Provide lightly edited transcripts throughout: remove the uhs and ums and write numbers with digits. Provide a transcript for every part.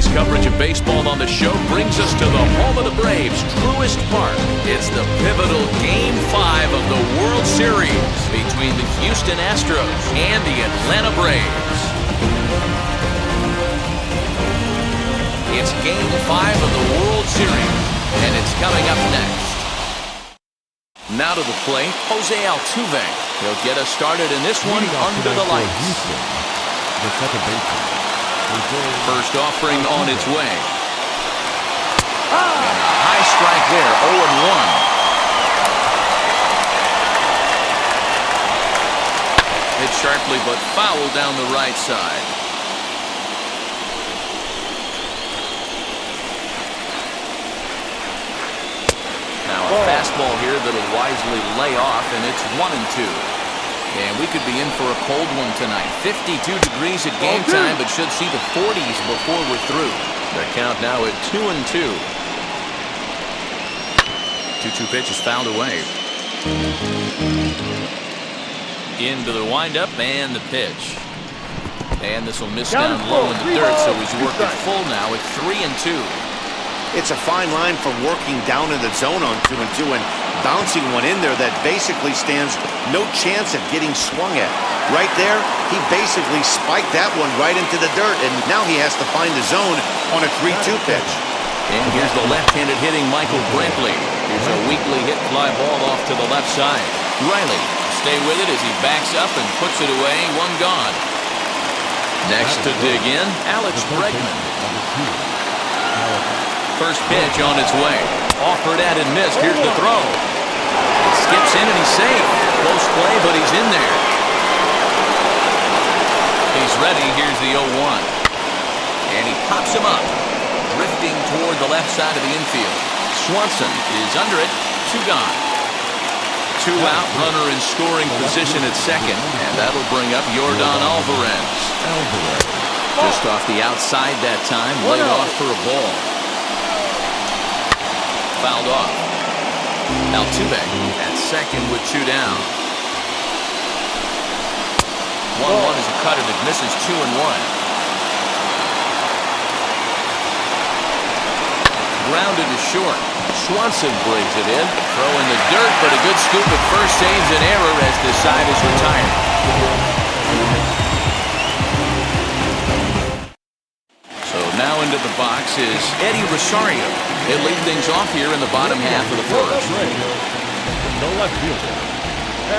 MLB's coverage of baseball on the show brings us to the home of the Braves, Truist Park. It's the pivotal Game 5 of the World Series between the Houston Astros and the Atlanta Braves. It's Game 5 of the World Series, and it's coming up next. Now to the plate, Jose Altuve. He'll get us started in this one under the lights. The second baseman. First offering on its way. And a high strike there, 0-1. Hit sharply but foul down the right side. Now a fastball here that'll wisely lay off, and it's 1-2. And we could be in for a cold one tonight. 52 degrees at game time, but should see the 40s before we're through. The count now at 2-2. 2-2 pitch is fouled away. Into the windup and the pitch. And this will miss down low in the dirt, so he's worked it full now at 3-2. It's a fine line from working down in the zone on 2-2 and bouncing one in there that basically stands no chance of getting swung at. Right there, he basically spiked that one right into the dirt, and now he has to find the zone on a 3-2 pitch. And here's the left-handed hitting Michael Brantley. Here's a weakly hit fly ball off to the left side. Riley, stay with it as he backs up and puts it away. One gone. Next to dig in, Alex Bregman. First pitch on its way. Offered at and missed. Here's the throw. It skips in and he's safe. Close play, but he's in there. He's ready. Here's the 0-1. And he pops him up. Drifting toward the left side of the infield. Swanson is under it. 2 gone. 2 out. Runner in scoring position at second. And that'll bring up Yordan Alvarez. Just off the outside that time. Laid off for a ball. Fouled off. Altuve at second with 2 down. 1-1 is a cutter that misses 2-1. Grounded to short. Swanson brings it in. Throw in the dirt, but a good scoop at first saves an error as the side is retired. Now into the box is Eddie Rosario. He'll lead things off here in the bottom half of the first. The left fielder,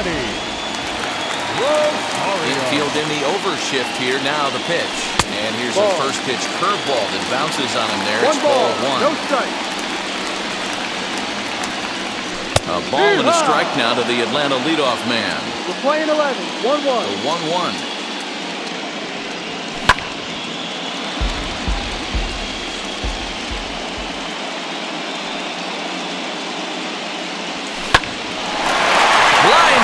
Eddie Rosario. Infield in the overshift here. Now the pitch. And here's a first pitch curveball that bounces on him there. It's ball 1. No strike. A ball and a strike now to the Atlanta leadoff man. We're playing 11. 1-1. The 1-1.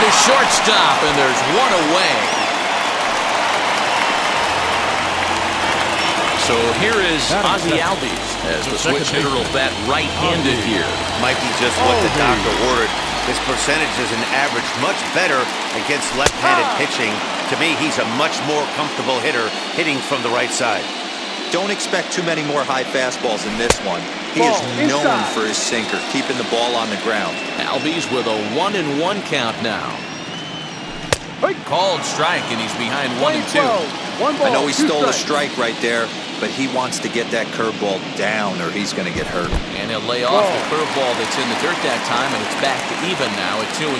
Shortstop, and there's 1 away. So here is Ozzie Albies as the switch hitter will bat right-handed here. Might be just what the doctor ordered. His percentage is an average much better against left-handed pitching. To me, he's a much more comfortable hitter hitting from the right side. Don't expect too many more high fastballs in this one. He is known for his sinker, keeping the ball on the ground. Albies with a 1-1 count now. Called strike, and he's behind 1-2. I know he stole a strike right there, but he wants to get that curveball down or he's going to get hurt. And he'll lay off the curveball that's in the dirt that time, and it's back to even now at 2-2.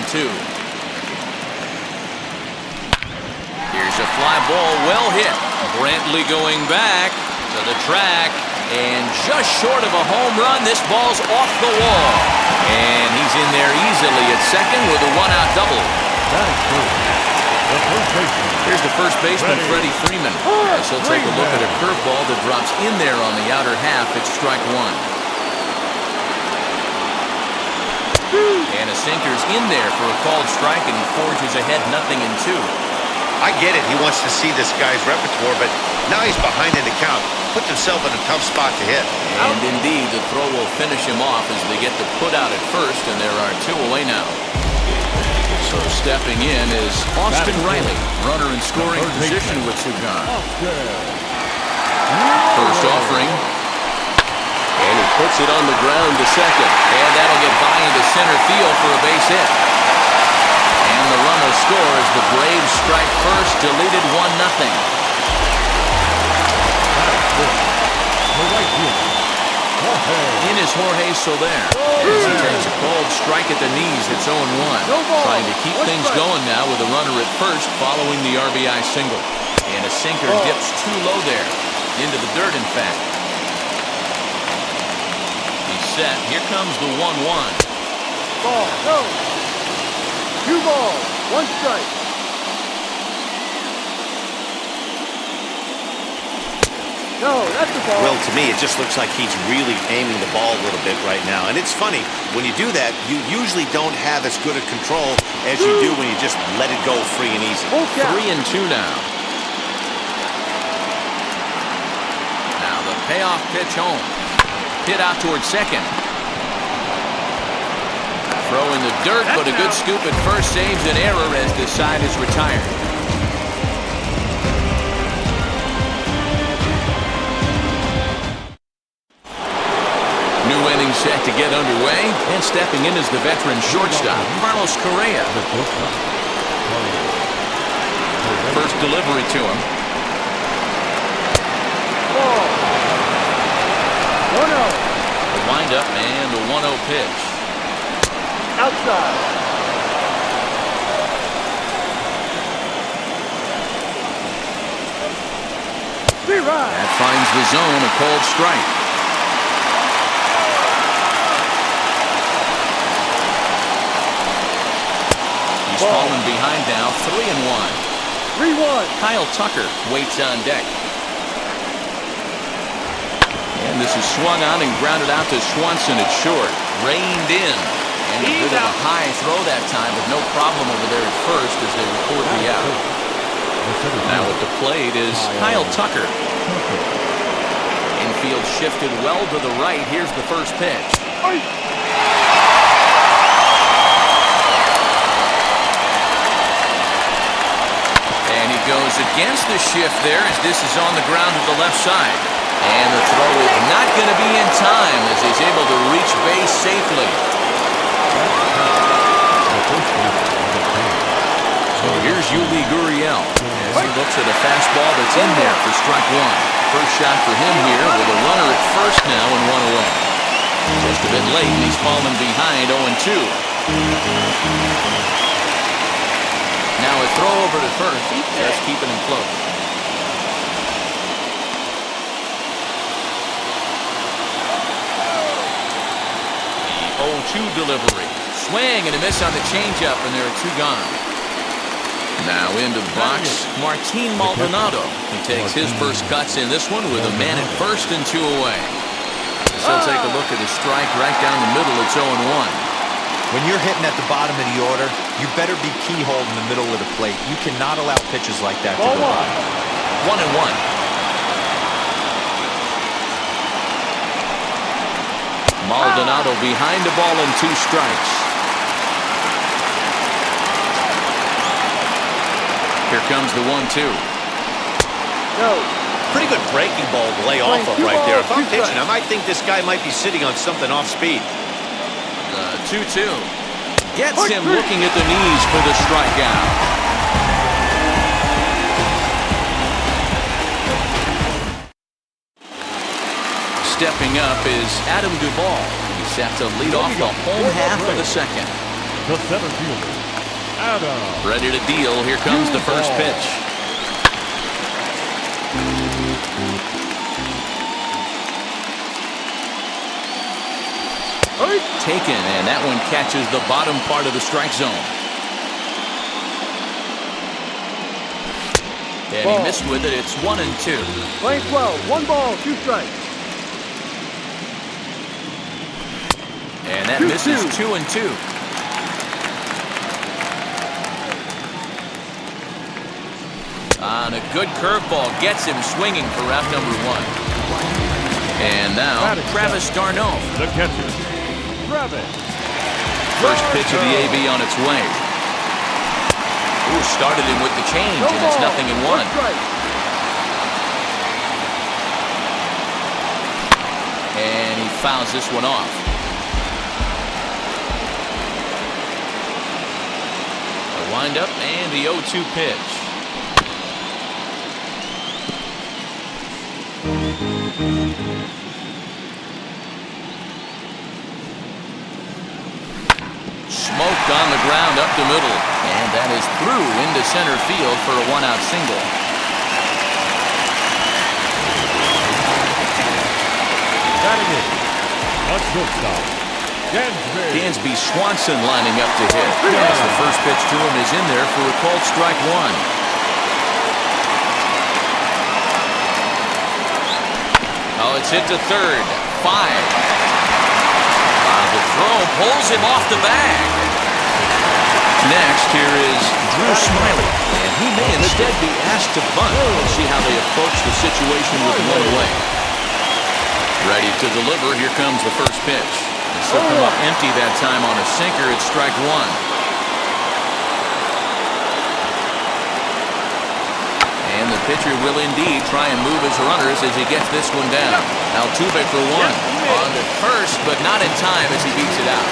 Here's a fly ball, well hit. Brantley going back to the track, and just short of a home run, this ball's off the wall. And he's in there easily at second with a 1-out double. That is good. Here's the first baseman, Freddie Freeman. As he'll take a look at a curveball that drops in there on the outer half. It's strike 1. And a sinker's in there for a called strike, and he forges ahead 0-2. I get it. He wants to see this guy's repertoire, but now he's behind in the count. Puts himself in a tough spot to hit. And indeed, the throw will finish him off as they get the put out at first, and there are 2 away now. So stepping in is Austin Riley, runner in scoring position with 2 gone. First offering. And he puts it on the ground to second. And that'll get by into center field for a base hit. And the run will score as the Braves strike first, deleted 1-0. In is Jorge Soler. As he takes a cold strike at the knees, it's 0-1. Trying to keep things going now with a runner at first following the RBI single. And a sinker dips too low there. Into the dirt, in fact. He's set. Here comes the 1-1. Ball, go. 2 balls, 1 strike. No, that's the ball. Well, to me, it just looks like he's really aiming the ball a little bit right now. And it's funny, when you do that, you usually don't have as good a control as you do when you just let it go free and easy. 3-2 now. Now the payoff pitch home. Hit out towards second. Throw in the dirt, but a good scoop at first saves an error as the side is retired. New inning set to get underway, and stepping in is the veteran shortstop, Carlos Correa. First delivery to him. Ball. 1-0. The windup and the 1-0 pitch. Outside. That finds the zone, a cold strike. He's fallen behind now, 3-1. 3-1. Kyle Tucker waits on deck. And this is swung on and grounded out to Swanson at short. Reined in. And a bit of a high throw that time, but no problem over there at first as they record the out. Now at the plate is Kyle Tucker. Infield shifted well to the right. Here's the first pitch. And he goes against the shift there as this is on the ground to the left side. And the throw is not going to be in time as he's able to reach base safely. So here's Yuli Gurriel as he looks at a fastball that's in there for strike one. First shot for him here with a runner at first now and 1 away. Just a bit late and he's fallen behind 0-2. Now a throw over to first, just keeping him close. The 0-2 delivery. Swing and a miss on the changeup, and there are 2 gone. Now into the box, Martin Maldonado. He takes his first cuts in this one with a man at first and 2 away. So take a look at his strike right down the middle. It's 0-1. When you're hitting at the bottom of the order, you better be keyhole in the middle of the plate. You cannot allow pitches like that to go by. 1-1. Maldonado behind the ball and 2 strikes. Here comes the 1-2. No. Pretty good breaking ball to lay off of right there. If I'm pitching, I might think this guy might be sitting on something off speed. 2-2. Gets him looking at the knees for the strikeout. Stepping up is Adam Duvall. He's set to lead off the home half of the second. The center fielder, Adam. Ready to deal. Here comes the first pitch. Taken, and that one catches the bottom part of the strike zone. And he missed with it. It's 1-2. Playing 12. 1 ball, 2 strikes. And that misses 2-2. On a good curveball, gets him swinging for out number 1. And now Travis d'Arnaud. The catcher, Travis. First pitch of the AB on its way. Ooh, started him with the change, and it's 0-1. And he fouls this one off. The windup and the 0-2 pitch. Smoked on the ground up the middle. And that is through into center field for a one-out single. Batting in, a shortstop, Dansby Swanson lining up to hit. As the first pitch to him is in there for a called strike one. Oh, it's hit to third. 5. The throw pulls him off the bag. Next, here is Drew Smiley. And he may instead be asked to bunt. We'll see how they approach the situation with one away. Ready to deliver. Here comes the first pitch. This will come up empty that time on a sinker. It's strike one. And the pitcher will indeed try and move his runners as he gets this one down. Altuve for one. On to first, but not in time as he beats it out.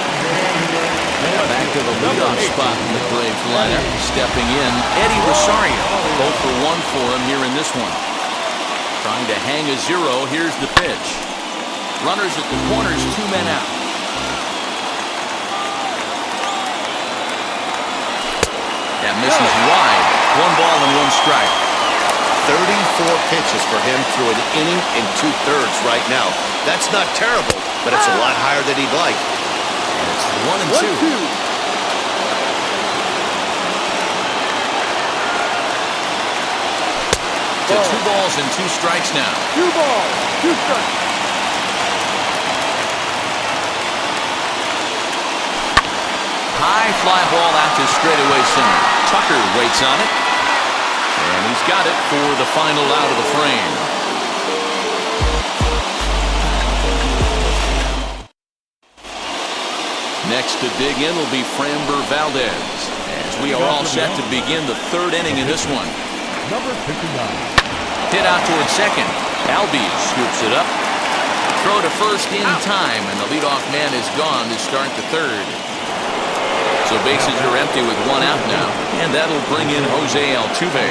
Back to the leadoff spot in the Braves lineup. Stepping in, Eddie Rosario. 0 for 1 for him here in this one. Trying to hang a 0. Here's the pitch. Runners at the corners, 2 men out. That misses wide. 1 ball and 1 strike. 34 pitches for him through an inning and 2/3 right now. That's not terrible, but it's a lot higher than he'd like. And it's 1 and 2. To 2 balls and 2 strikes now. 2 balls, 2 strikes. High fly ball out to straightaway center. Tucker waits on it. And he's got it for the final out of the frame. Next to dig in will be Framber Valdez, as we are all set to begin the 3rd inning in this one. number 59. Hit out towards second. Albies scoops it up. Throw to first in time, and the leadoff man is gone to start the 3rd. So bases are empty with 1 out now, and that'll bring in Jose Altuve.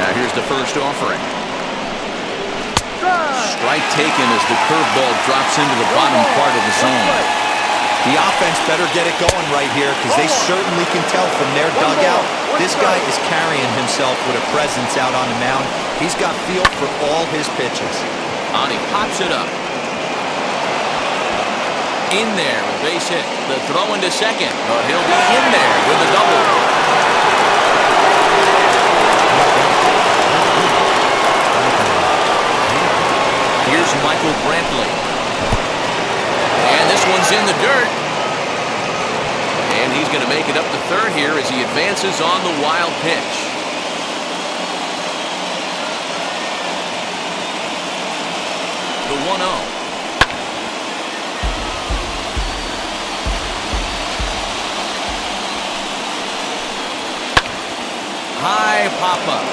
Now here's the first offering. Strike taken as the curveball drops into the bottom part of the zone. The offense better get it going right here because they certainly can tell from their dugout. This guy is carrying himself with a presence out on the mound. He's got feel for all his pitches. And he pops it up. In there, a base hit. The throw into second, but he'll be in there with a double. Here's Michael Brantley. And this one's in the dirt. And he's going to make it up to 3rd here as he advances on the wild pitch. The 1-0. High pop-up.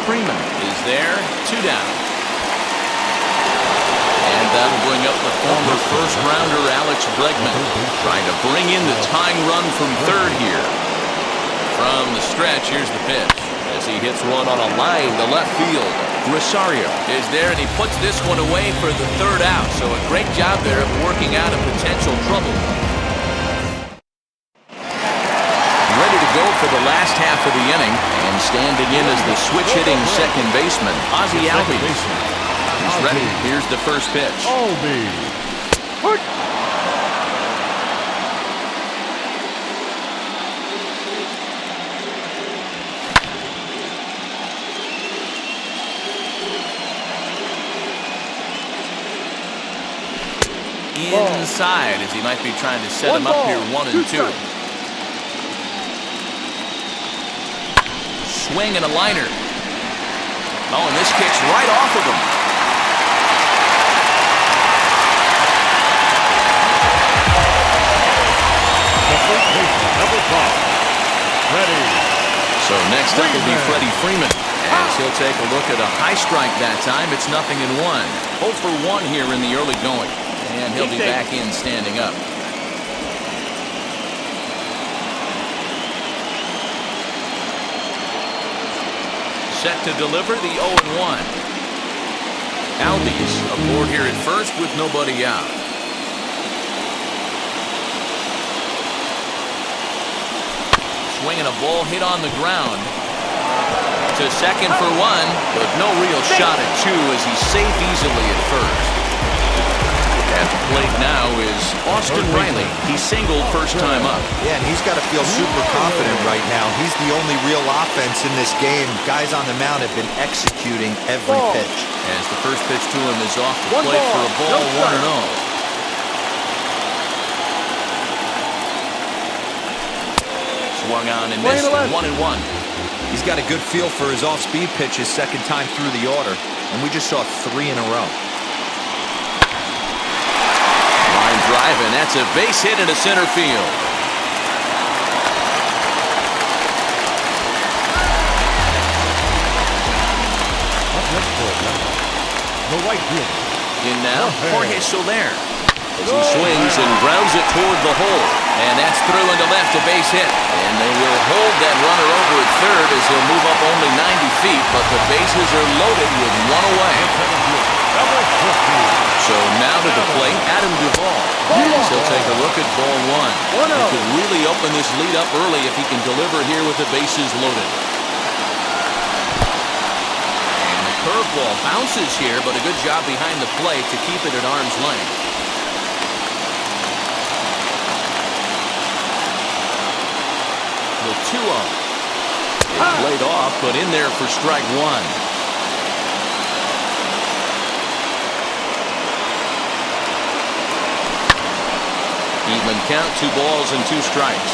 Freeman is there, 2 down. And that'll bring up the former first-rounder Alex Bregman, trying to bring in the tying run from 3rd here. From the stretch, here's the pitch. As he hits one on a line to left field. Rosario is there, and he puts this one away for the 3rd out. So a great job there of working out a potential trouble. Ready to go for the last half of the inning, and standing in as the switch-hitting second baseman, Ozzie Albies. He's ready. Here's the first pitch. Inside, as he might be trying to set him up here 1 and 2. Swing and a liner. Oh, and this kicks right off of him. Number 5, Freddie. So next up will be Freddie Freeman. As he'll take a look at a high strike that time. It's 0-1. 0 for 1 here in the early going. And he'll be back in standing up. Set to deliver the 0-1. Albies aboard here at first with nobody out. Swinging a ball hit on the ground. To second for 1, but no real shot at 2 as he's safe easily at first. At the plate now is Austin Riley. He singled first time up. Yeah, and he's got to feel super confident right now. He's the only real offense in this game. Guys on the mound have been executing every pitch. As the first pitch to him is off the plate for a ball, 1-0. Swung on and missed, 1-1. He's got a good feel for his off-speed pitches second time through the order, and we just saw 3 in a row. Line drive, and that's a base hit into center field. Up next for the right field. In now, Jorge Soler. As he swings and grounds it toward the hole. And that's through into left, a base hit. And they will hold that runner over at third as he'll move up only 90 feet, but the bases are loaded with 1 away. So now to the plate, Adam Duvall. He'll take a look at ball 1. He could really open this lead up early if he can deliver here with the bases loaded. And the curveball bounces here, but a good job behind the plate to keep it at arm's length. The 2-0. It's laid off, but in there for strike 1. Even count, 2 balls and 2 strikes.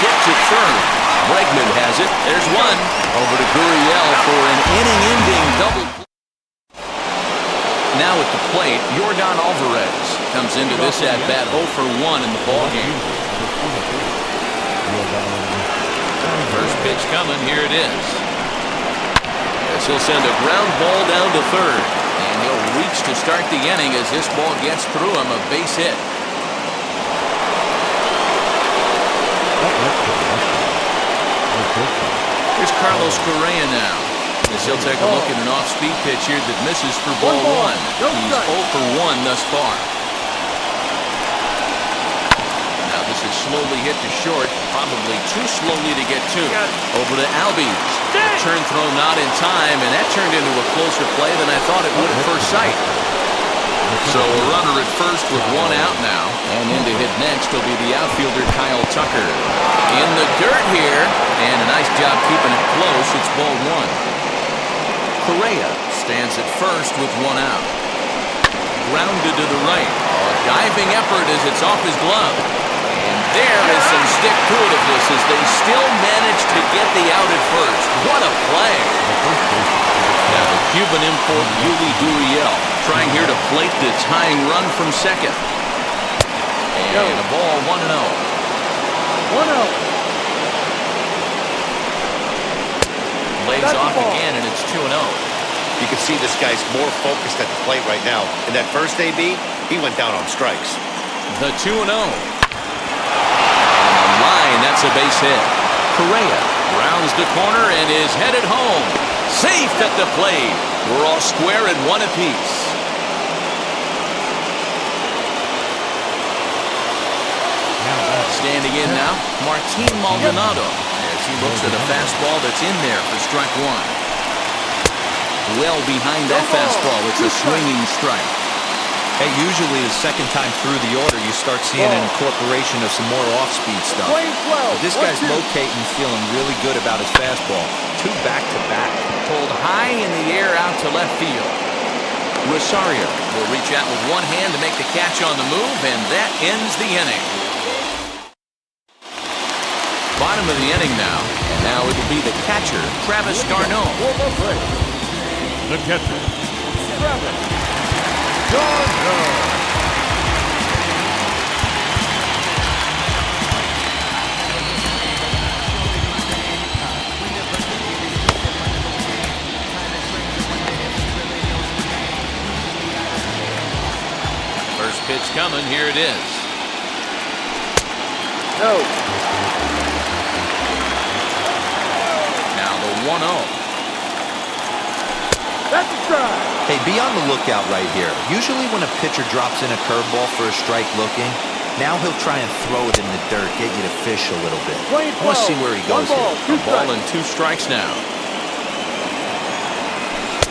Hit to third. Bregman has it. There's 1. Over to Gurriel for an inning-ending double. Now at the plate, Yordan Alvarez comes into this at-bat 0 for 1 in the ballgame. First pitch coming, here it is. As he'll send a ground ball down to third. And he'll reach to start the inning as this ball gets through him, a base hit. Here's Carlos Correa now. As he'll take a look at an off-speed pitch here that misses for ball 1. He's 0 for 1 thus far. Now this is slowly hit to short, probably too slowly to get to. Over to Albies. Turn throw not in time, and that turned into a closer play than I thought it would at first sight. So a runner at first with 1 out now, and in to hit next will be the outfielder Kyle Tucker. In the dirt here, and a nice job keeping it close. It's ball 1. Correa stands at first with 1 out. Grounded to the right. A diving effort as it's off his glove. And there is some stick-to-itiveness as they still manage to get the out at first. What a play. Now the Cuban import Yuli Gurriel trying here to plate the tying run from second. And a ball 1-0. 1-0. Lays off again, and it's 2-0. You can see this guy's more focused at the plate right now. In that first AB, he went down on strikes. The 2-0. On the line, that's a base hit. Correa rounds the corner and is headed home. Safe at the plate. We're all square at 1 apiece. Standing in now, Martin Maldonado. He looks at a fastball that's in there for strike 1. Well behind that fastball, it's a swinging strike. Hey, usually the second time through the order, you start seeing an incorporation of some more off-speed stuff. But this guy's locating, feeling really good about his fastball. 2 back-to-back. Pulled high in the air out to left field. Rosario will reach out with 1 hand to make the catch on the move, and that ends the inning. Bottom of the inning now, and now it'll be the catcher, Travis d'Arnaud. The catcher, Travis d'Arnaud. pitch coming. Here it is. No. Now the 1-0. That's a strike. Hey, be on the lookout right here. Usually when a pitcher drops in a curveball for a strike looking, now he'll try and throw it in the dirt, get you to fish a little bit. Let's see where he goes here. A ball strikes. and 2 strikes now.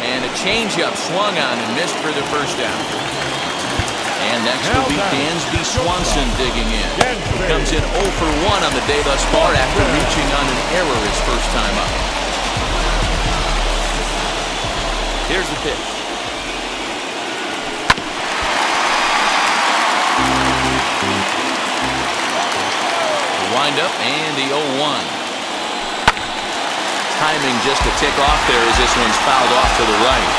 And a changeup swung on and missed for the first down. And next will be Dansby Swanson digging in. He comes in 0 for 1 on the day thus far after reaching on an error his first time up. Here's the pitch. The windup and the 0-1. Timing just a tick off there as this one's fouled off to the right.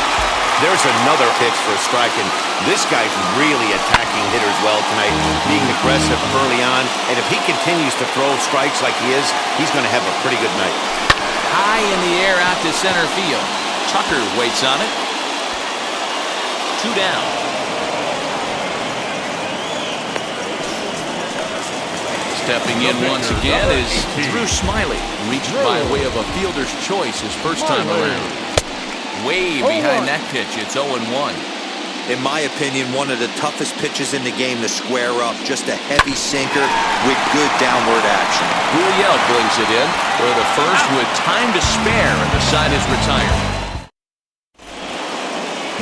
There's another pitch for a strike, and this guy's really attacking hitters well tonight, being aggressive early on, and if he continues to throw strikes like he is, he's going to have a pretty good night. High in the air out to center field. Tucker waits on it. 2 down. Stepping in once again is Drew Smiley. Reached by way of a fielder's choice his first time around. Way behind that pitch, it's 0-1. In my opinion, one of the toughest pitches in the game to square up. Just a heavy sinker with good downward action. Gurriel brings it in for the first with time to spare, and the side is retired.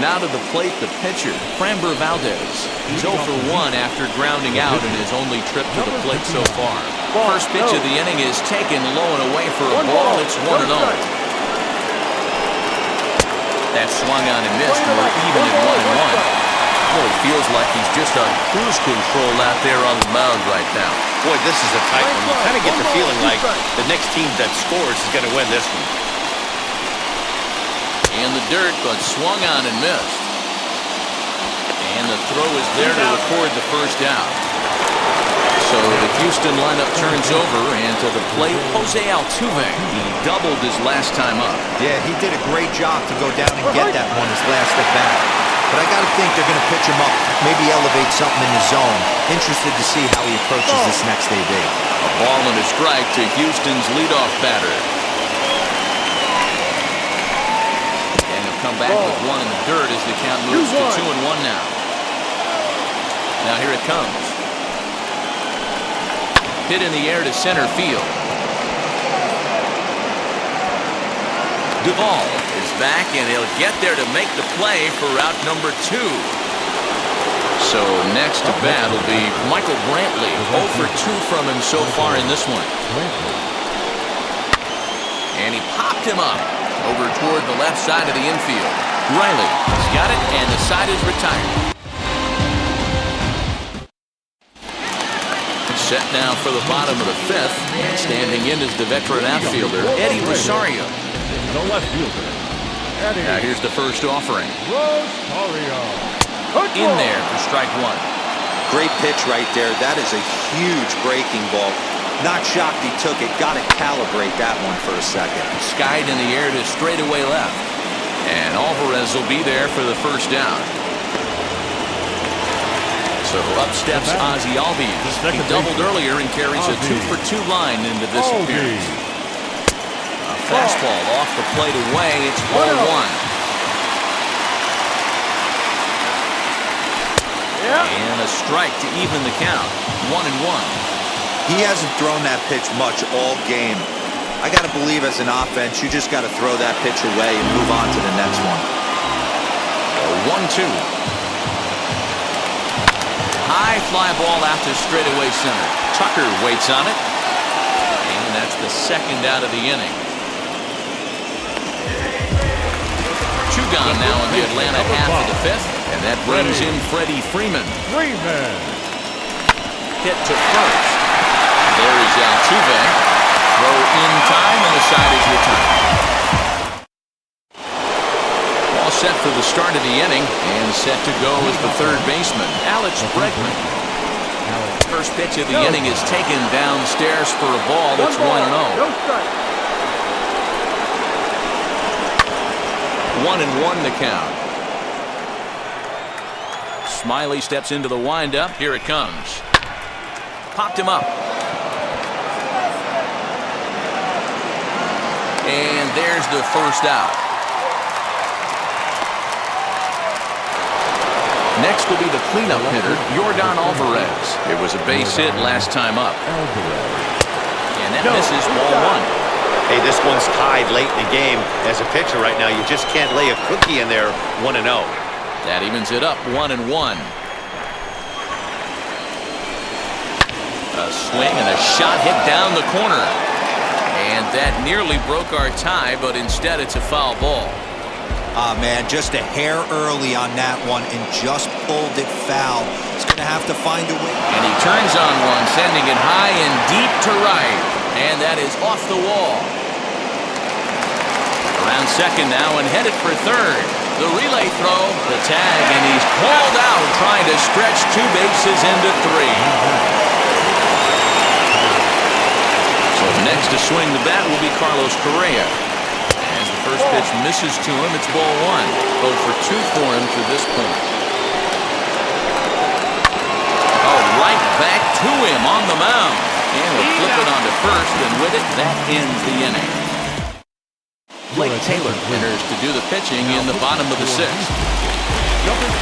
Now to the plate, the pitcher, Framber Valdez. He's 0 for 1 after grounding out in his only trip to the plate so far. First pitch of the inning is taken low and away for a ball. It's 1-0. That swung on and missed. We're even at 1-1. Boy, it feels like he's just on cruise control out there on the mound right now. Boy, this is a tight one. You kind of get the feeling like the next team that scores is going to win this one. In the dirt, but swung on and missed. And the throw is there to record the first out. So the Houston lineup turns over, and to the plate, Jose Altuve. He doubled his last time up. Yeah, he did a great job to go down and get that one his last at bat. But I got to think they're going to pitch him up, maybe elevate something in the zone. Interested to see how he approaches this next AB. A ball and a strike to Houston's leadoff batter. Come back with 1 in the dirt as the count moves to 2-1 now. Now here it comes. Hit in the air to center field. Duvall is back, and he'll get there to make the play for route number 2. So next to bat will be Michael Brantley. 0 for 2 from him so far in this one. And he popped him up over toward the left side of the infield. Riley has got it, and the side is retired. Set now for the bottom of the 5th. Standing in is the veteran outfielder, Eddie Rosario. The left fielder. Now here's the first offering. In there for strike 1. Great pitch right there. That is a huge breaking ball. Not shocked he took it. Got to calibrate that one for a second. Skied in the air to straightaway left. And Alvarez will be there for the first down. So up steps Ozzie Albies. He doubled earlier and carries a 2 for 2 line into this appearance. A fastball off the plate away. It's 1-1. And a strike to even the count. 1-1. He hasn't thrown that pitch much all game. I got to believe as an offense, you just got to throw that pitch away and move on to the next one. 1-2. High fly ball out to straightaway center. Tucker waits on it. And that's the second out of the inning. 2 gone now in the Atlanta half of the 5th. And that brings in Freddie Freeman. Hit to first. There is Altuve. Throw in time, and the side is retired. All set for the start of the inning, and set to go is the third baseman, Alex Bregman. First pitch of the inning is taken downstairs for a ball. That's 1-0. 1-1 the count. Smiley steps into the windup. Here it comes. Popped him up. And there's the first out. Next will be the cleanup hitter, Yordan Alvarez. It was a base hit last time up. And that misses, ball one. Hey, this one's tied late in the game. As a pitcher right now, you just can't lay a cookie in there 1-0. That evens it up 1-1. A swing and a shot hit down the corner. And that nearly broke our tie, but instead it's a foul ball. Ah, man, just a hair early on that one and just pulled it foul. He's going to have to find a way. And he turns on one, sending it high and deep to right. And that is off the wall. Around second now and headed for third. The relay throw, the tag, and he's called out trying to stretch 2 bases into 3. So next to swing the bat will be Carlos Correa. As the first pitch misses to him, it's ball 1. 0 for 2 for him to this point. Oh, right back to him on the mound. And we'll flip it onto first, and with it, that ends the inning. Blake Taylor enters to do the pitching in the bottom of the 6th.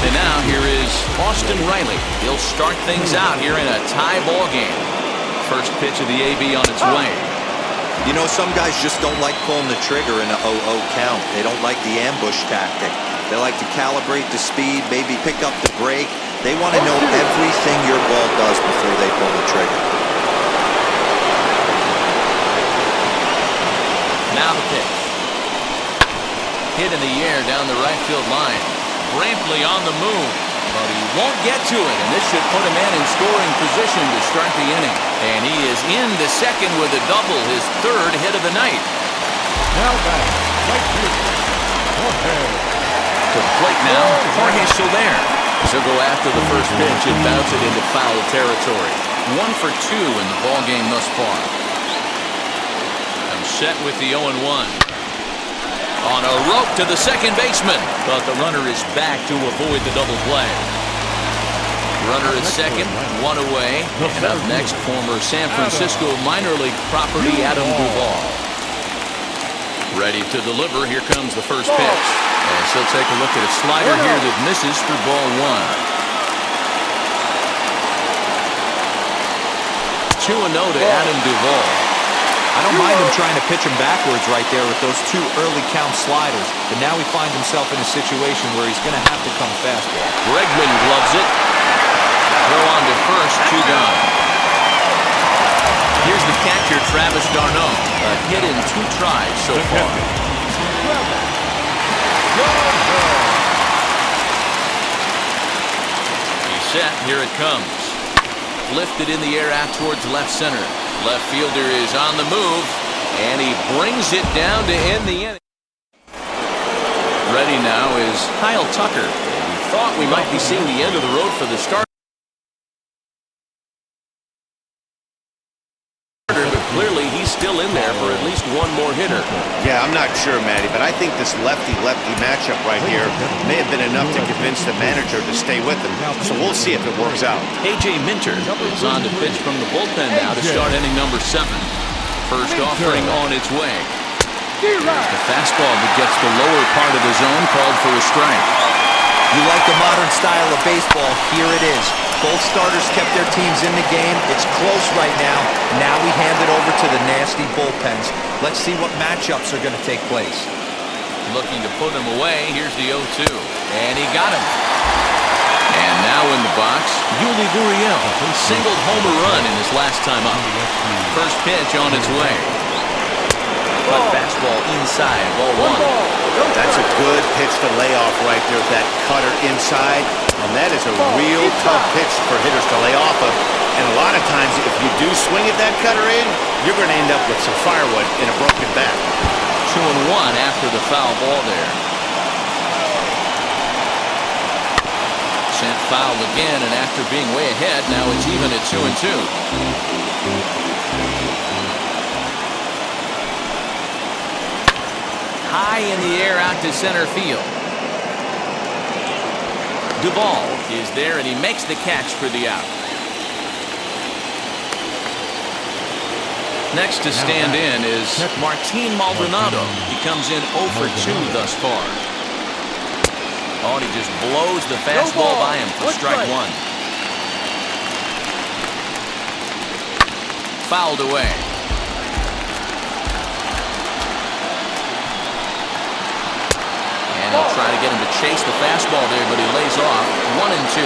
And now here is Austin Riley. He'll start things out here in a tie ball game. First pitch of the AB on its way. You know, some guys just don't like pulling the trigger in a 0-0 count. They don't like the ambush tactic. They like to calibrate the speed, maybe pick up the brake. They want to know everything your ball does before they pull the trigger. Now the pitch. Hit in the air down the right field line. Brantley on the move, but he won't get to it, and this should put him in scoring position to start the inning. And he is into second with a double, his 3rd hit of the night. Now back, right field, Jorge. To the plate now, Jorge Soler. He'll go after the first pitch and bounce it into foul territory. 1 for 2 in the ball game thus far. I'm set with the 0-1. On a rope to the second baseman, but the runner is back to avoid the double play. Runner at second, 1 away, and up next, former San Francisco minor league property Adam Duvall. Ready to deliver, here comes the first pitch. And so take a look at a slider here that misses for ball 1. 2-0 to Adam Duvall. I don't mind him trying to pitch him backwards right there with those 2 early count sliders, but now he finds himself in a situation where he's going to have to come fastball. Bregman gloves it. Throw on to first, 2 gone. Here's the catcher, Travis d'Arnaud. A hit in 2 tries so far. He's set, here it comes. Lifted in the air out towards left center. Left fielder is on the move, and he brings it down to end the inning. Ready now is Kyle Tucker. We thought we might be seeing the end of the road for the starter, but clearly he's still in there for at least 1 more hitter. Yeah, I'm not sure, Matty, but I think this lefty-lefty matchup right here may have been enough to convince the manager to stay with him. So we'll see if it works out. A.J. Minter is on to pitch from the bullpen now to start inning number 7. First offering on its way. There's the fastball that gets the lower part of the zone, called for a strike. You like the modern style of baseball, here it is. Both starters kept their teams in the game. It's close right now. Now we hand it over to the nasty bullpens. Let's see what matchups are going to take place. Looking to put him away. Here's the 0-2. And he got him. And now in the box, Yuli Gurriel. He singled home a run in his last time up. First pitch on its way. But fastball inside, ball 1. That's a good pitch to lay off right there with that cutter inside. And that is a real tough pitch for hitters to lay off of. And a lot of times, if you do swing at that cutter in, you're going to end up with some firewood in a broken bat. 2-1 after the foul ball there. Sent foul again, and after being way ahead, now it's even at 2-2. High in the air out to center field. Duvall is there, and he makes the catch for the out. Next to stand in is Martin Maldonado. He comes in 0 for 2 thus far. Oh, and he just blows the fastball by him for strike one. Fouled away. And he'll try to get him to chase the fastball there, but he lays off. 1-2.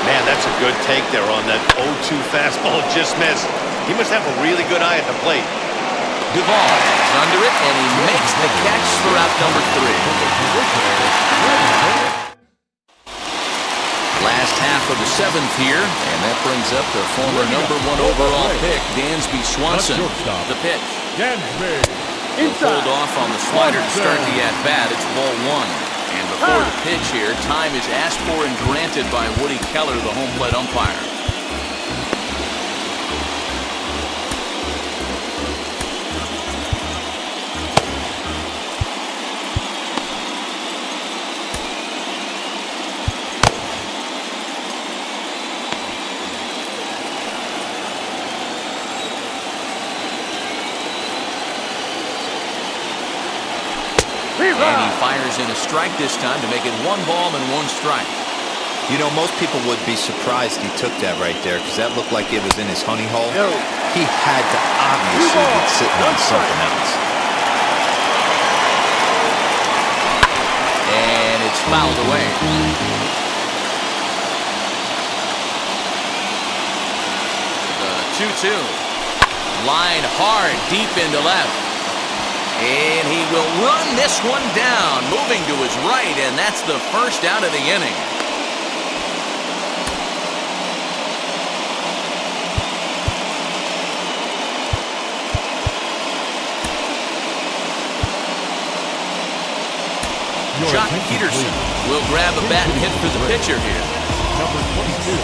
Man, that's a good take there on that 0-2 fastball. Just missed. He must have a really good eye at the plate. Duvall is under it, and he makes the catch for out number 3. Last half of the 7th here, and that brings up the former number 1 overall pick, Dansby Swanson. The pitch. He'll hold off on the slider to start the at-bat. It's ball 1. And before the pitch here, time is asked for and granted by Woody Keller, the home plate umpire. And he fires in a strike this time to make it 1 ball and 1 strike. You know, most people would be surprised he took that right there because that looked like it was in his honey hole. He had to obviously be sitting on something else. And it's fouled away. The 2-2. Line hard deep into left. And he will run this one down, moving to his right, and that's the first out of the inning. Jock Peterson will grab a bat and hit for the pitcher here. Number 22.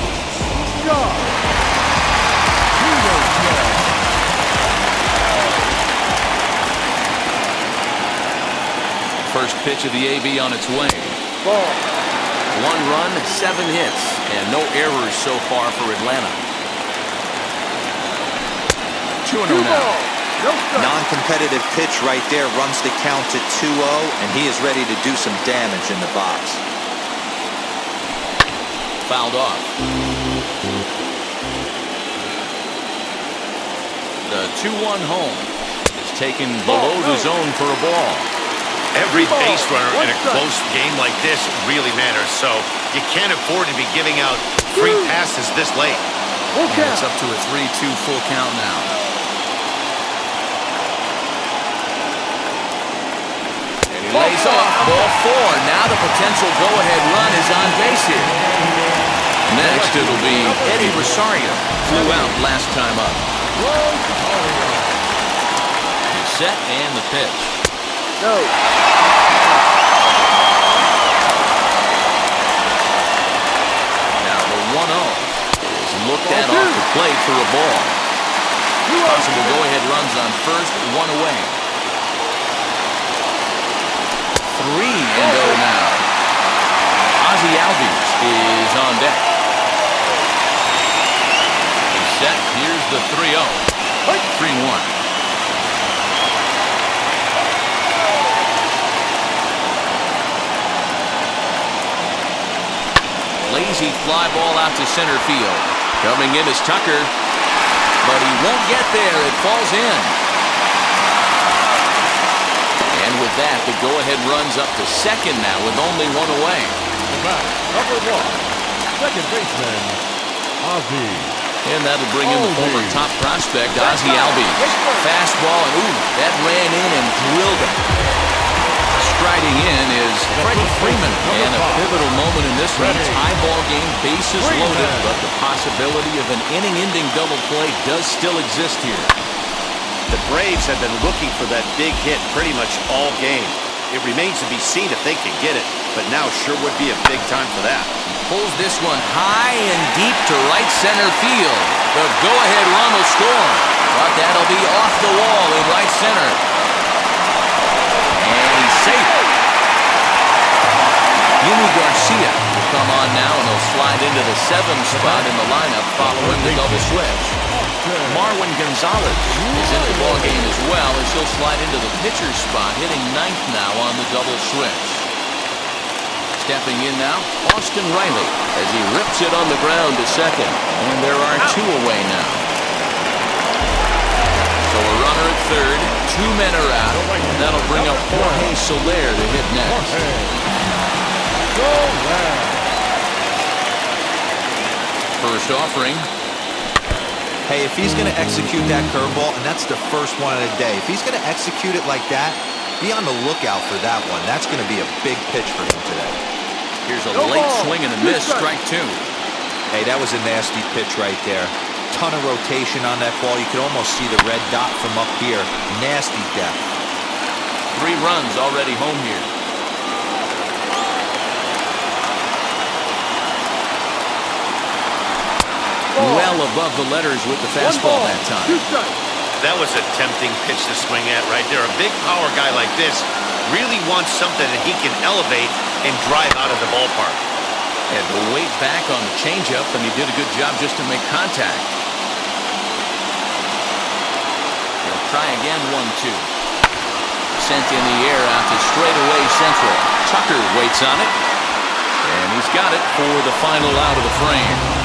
First pitch of the AB on its way. 1 run, 7 hits, and no errors so far for Atlanta. 2-0 now. Non-competitive pitch right there runs the count to 2-0, and he is ready to do some damage in the box. Fouled off. The 2-1 home is taken below the zone for a ball. Every base runner in a close game like this really matters, so you can't afford to be giving out free passes this late. And it's up to a 3-2 full count now. And he lays off ball 4. Now the potential go-ahead run is on base here. Next it'll be Eddie Rosario. Flew out last time up. He's set and the pitch. No. Now the 1-0 is looked at off the plate for a ball. Possible go-ahead runs on first, 1 away. 3-0 now. Ozzie Albies is on deck. He's set. Here's the 3-0. 3-1. Lazy fly ball out to center field. Coming in is Tucker, but he won't get there. It falls in. And with that, the go-ahead runs up to second now with only 1 away. Number 1, second baseman, Ozzie. And that'll bring in the former top prospect, Ozzie Albies. Fastball, and ooh, that ran in and drilled him. Striding in is Freddie Freeman, and a pivotal moment in this one. It's high ball game, bases loaded, but the possibility of an inning-ending double play does still exist here. The Braves have been looking for that big hit pretty much all game. It remains to be seen if they can get it, but now sure would be a big time for that. Pulls this one high and deep to right center field. The go-ahead run will score, but that'll be off the wall in right center. And he's safe. Yimi Garcia come on now, and he'll slide into the 7th spot in the lineup following the double switch. Marwin Gonzalez is in the ballgame as well, as he'll slide into the pitcher's spot, hitting 9th now on the double switch. Stepping in now, Austin Riley, as he rips it on the ground to second. And there are 2 away now. So a runner at third, 2 men are out, and that'll bring up Jorge Soler to hit next. First offering. Hey, if he's going to execute that curveball, and that's the first one of the day, if he's going to execute it like that, be on the lookout for that one. That's going to be a big pitch for him today. Here's a late swing and a miss, strike 2. Hey, that was a nasty pitch right there. Ton of rotation on that ball. You could almost see the red dot from up here. Nasty depth. 3 runs already home here. Well above the letters with the fastball that time. That was a tempting pitch to swing at right there. A big power guy like this really wants something that he can elevate and drive out of the ballpark. Had to wait back on the changeup, and he did a good job just to make contact. He'll try again, 1-2. Sent in the air out to straightaway central. Tucker waits on it, and he's got it for the final out of the frame.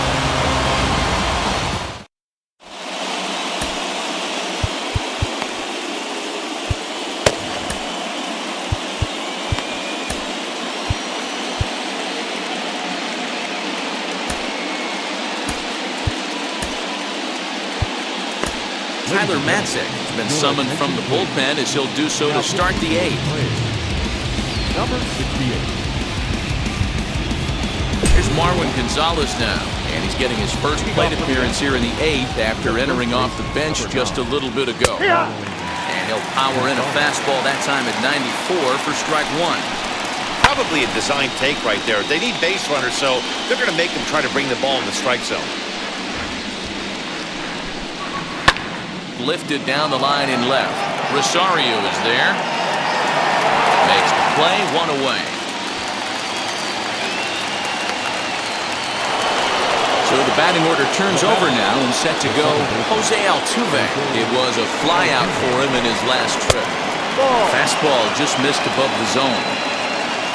Tyler Matzek has been summoned from the bullpen, as he'll do so to start the 8th. Number 68. Here's Marwin Gonzalez now, and he's getting his first plate appearance here in the 8th after entering off the bench just a little bit ago. And he'll power in a fastball that time at 94 for strike 1. Probably a design take right there. They need base runners, so they're going to make them try to bring the ball in the strike zone. Lifted down the line in left. Rosario is there. Makes the play, 1 away. So the batting order turns over now, and set to go Jose Altuve. It was a flyout for him in his last trip. Fastball just missed above the zone.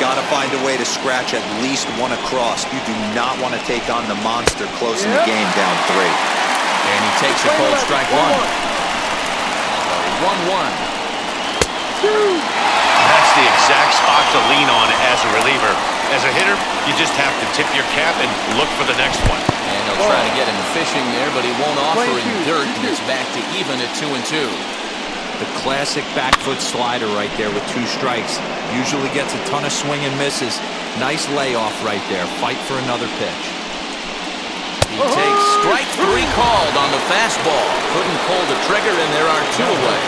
Got to find a way to scratch at least 1 across. You do not want to take on the monster close in the game, down 3. And he takes a cold strike 1. 1-1. That's the exact spot to lean on as a reliever. As a hitter, you just have to tip your cap and look for the next one. And he'll try to get him fishing there, but he won't offer in dirt, and it's back to even at 2-2. The classic back foot slider right there with 2 strikes. Usually gets a ton of swing and misses. Nice layoff right there. Fight for another pitch. He takes strike 3 called on the fastball. Couldn't pull the trigger, and there are 2 away.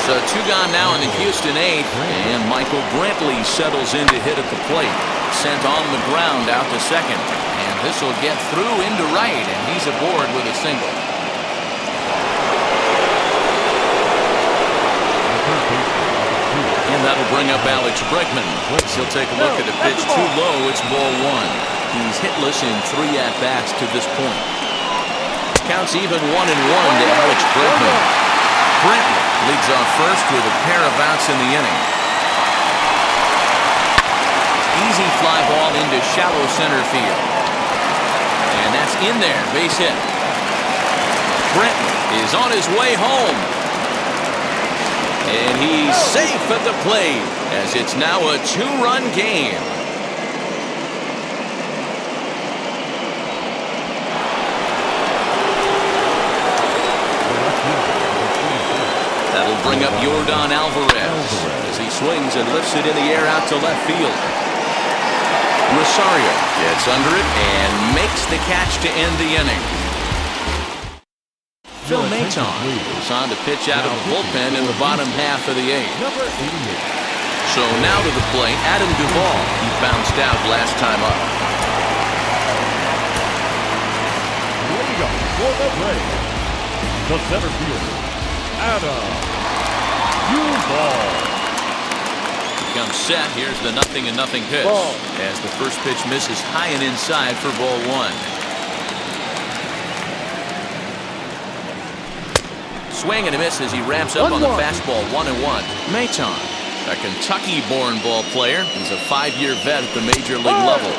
So 2 gone now in the Houston 8th, and Michael Brantley settles in to hit at the plate. Sent on the ground out to second, and this will get through into right, and he's aboard with a single. And that'll bring up Alex Bregman. He'll take a look at the pitch too low. It's ball 1. He's hitless in 3 at-bats to this point. Counts even 1-1 to Alex Bregman. Brantley leads off first with a pair of outs in the inning. Easy fly ball into shallow center field. And that's in there, base hit. Brantley is on his way home. And he's safe at the plate, as it's now a 2-run game. That'll bring up Yordan Alvarez as he swings and lifts it in the air out to left field. Rosario gets under it and makes the catch to end the inning. Phil Maton is on to pitch out of the bullpen in the bottom half of the 8th. So now to the plate, Adam Duvall. He bounced out last time up. Leading up for the break, the center fielder, Adam Duvall. becomes set. Here's the 0-0 pitch. Ball. As the first pitch misses high and inside for ball one. Swing and a miss as he ramps up on the fastball. 1-1. Maton, a Kentucky-born ball player. He's a 5-year vet at the major league level.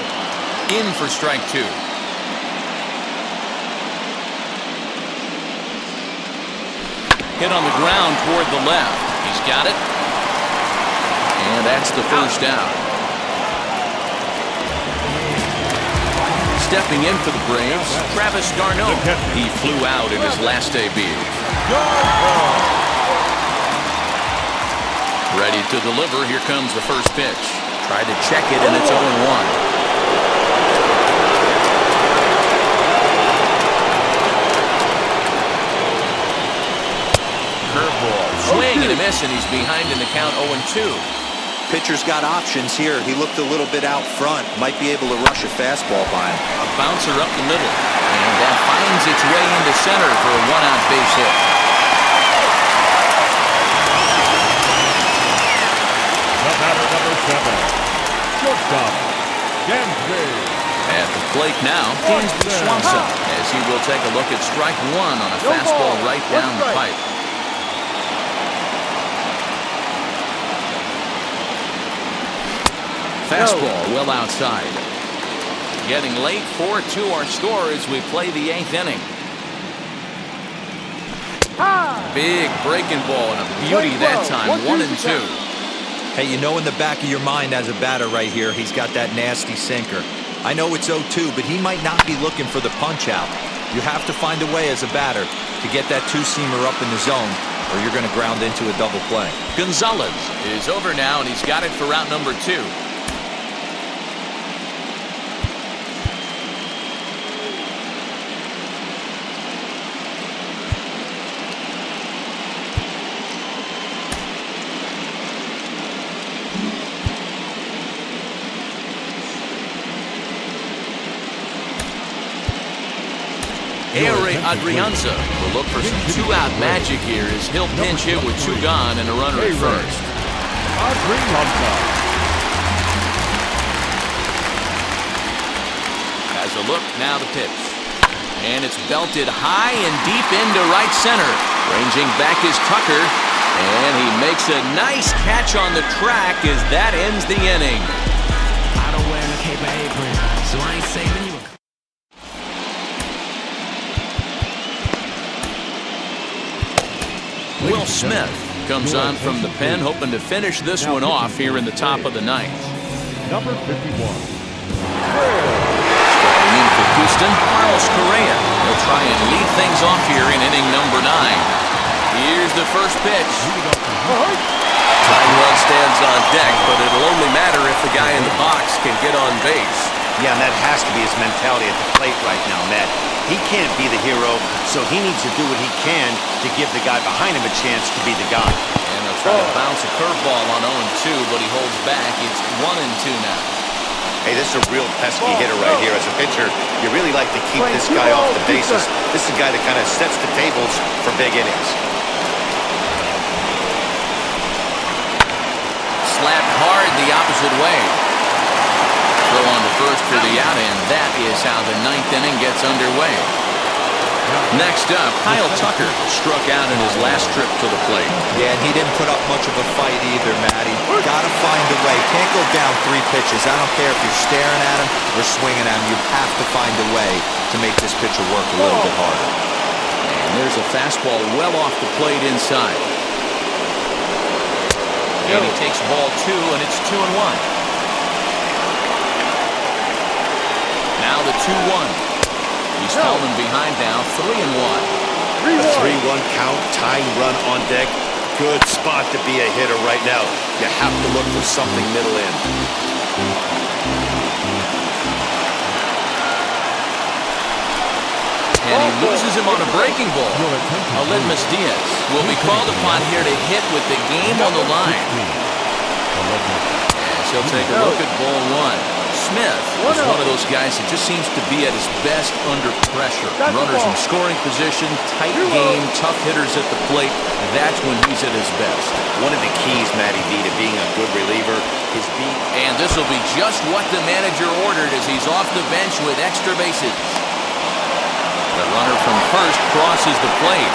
In for strike two. Hit on the ground toward the left. He's got it. And that's the first out. Stepping in for the Braves, Travis d'Arnaud. He flew out in his last debut. Ready to deliver. Here comes the first pitch. Tried to check it, and it's 0-1. Curveball. Swing and a miss, and he's behind in the count 0-2. Pitcher's got options here. He looked a little bit out front. Might be able to rush a fastball by him. A bouncer up the middle. And that finds its way into center for a one-out base hit. The batter, number 7. Shortstop, Dansby. At the plate now, Dansby Swanson, as he will take a look at strike one on a fastball right down the pipe. Fastball well outside. Getting late, 4-2 our score as we play the 8th inning. Big breaking ball and a beauty that time. 1-2. Hey, you know in the back of your mind as a batter right here, he's got that nasty sinker. I know it's 0-2, but he might not be looking for the punch out. You have to find a way as a batter to get that two-seamer up in the zone, or you're going to ground into a double play. Gonzalez is over now, and he's got it for route number 2. Ehre Adrianza will look for some two-out magic here as he'll pinch hit with 2 gone and a runner at first. Has a look, now the pitch. And it's belted high and deep into right center. Ranging back is Tucker, and he makes a nice catch on the track as that ends the inning. I don't wear a cape or apron, so I ain't saving you. Will Smith comes on from the pen, hoping to finish this one off here in the top of the 9th. Number 51. Stepping in for Houston, Carlos Correa. He'll try and lead things off here in inning number 9. Here's the first pitch. Tying run stands on deck, but it'll only matter if the guy in the box can get on base. Yeah, and that has to be his mentality at the plate right now, Matt. He can't be the hero, so he needs to do what he can to give the guy behind him a chance to be the guy. And they'll try to bounce a curveball on 0-2, but he holds back. It's 1-2 now. Hey, this is a real pesky hitter right here. As a pitcher, you really like to keep this guy off the bases. This is a guy that kind of sets the tables for big innings. Slapped hard the opposite way. Throw on to first for the out, and that is how the 9th inning gets underway. Next up, Kyle Tucker struck out in his last trip to the plate. Yeah, and he didn't put up much of a fight either, Matty. Got to find a way. Can't go down 3 pitches. I don't care if you're staring at him or swinging at him. You have to find a way to make this pitcher work a little bit harder. And there's a fastball well off the plate inside. And he takes ball 2, and it's 2-1. Now the 2-1. He's fallen behind now, 3-1. A 3-1 count, tying run on deck. Good spot to be a hitter right now. You have to look for something middle in. And he loses him on a breaking ball. Aledmus Diaz will be called upon here to hit with the game on the line. As he'll take a look at ball 1. Smith is one of those guys that just seems to be at his best under pressure. Runners in scoring position, tight game, tough hitters at the plate. That's when he's at his best. One of the keys, Matty V, to being a good reliever is being... And this will be just what the manager ordered as he's off the bench with extra bases. The runner from first crosses the plate.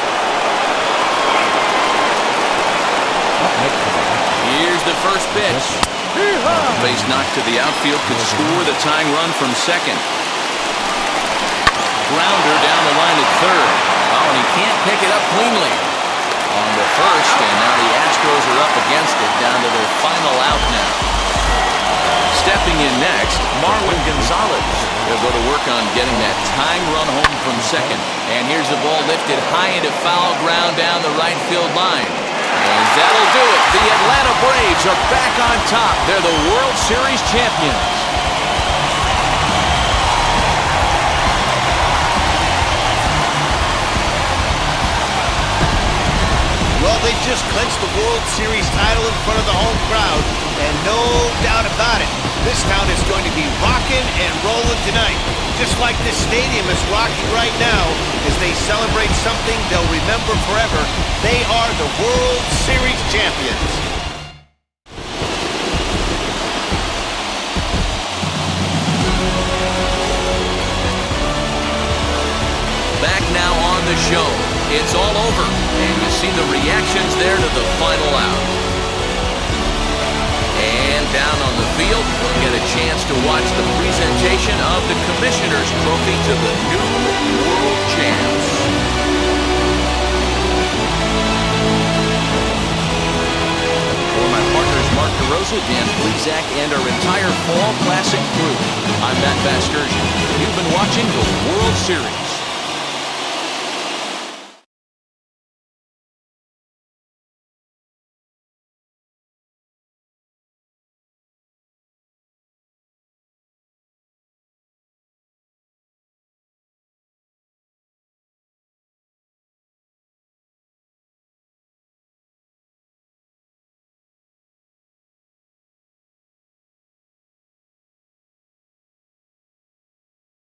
Here's the first pitch. Base knocked to the outfield could score the tying run from second. Grounder down the line at third. Oh, and he can't pick it up cleanly. On the first, and now the Astros are up against it, down to their final out now. Stepping in next, Marwin Gonzalez. They'll go to work on getting that tying run home from second. And here's the ball lifted high into foul ground down the right field line. And that'll do it. The Atlanta Braves are back on top. They're the World Series champions. Well, they just clinched the World Series title in front of the home crowd, and no doubt about it, this town is going to be rocking and rolling tonight. Just like this stadium is rocking right now as they celebrate something they'll remember forever. They are the World Series champions. Back now on the show. It's all over, and you see the reactions there to the final out. And down on the field, we'll get a chance to watch the presentation of the Commissioner's Trophy to the new World Champs. For my partners Mark DeRosa, Dan Plesac, and our entire Fall Classic crew, I'm Matt Vasgersian. You've been watching the World Series.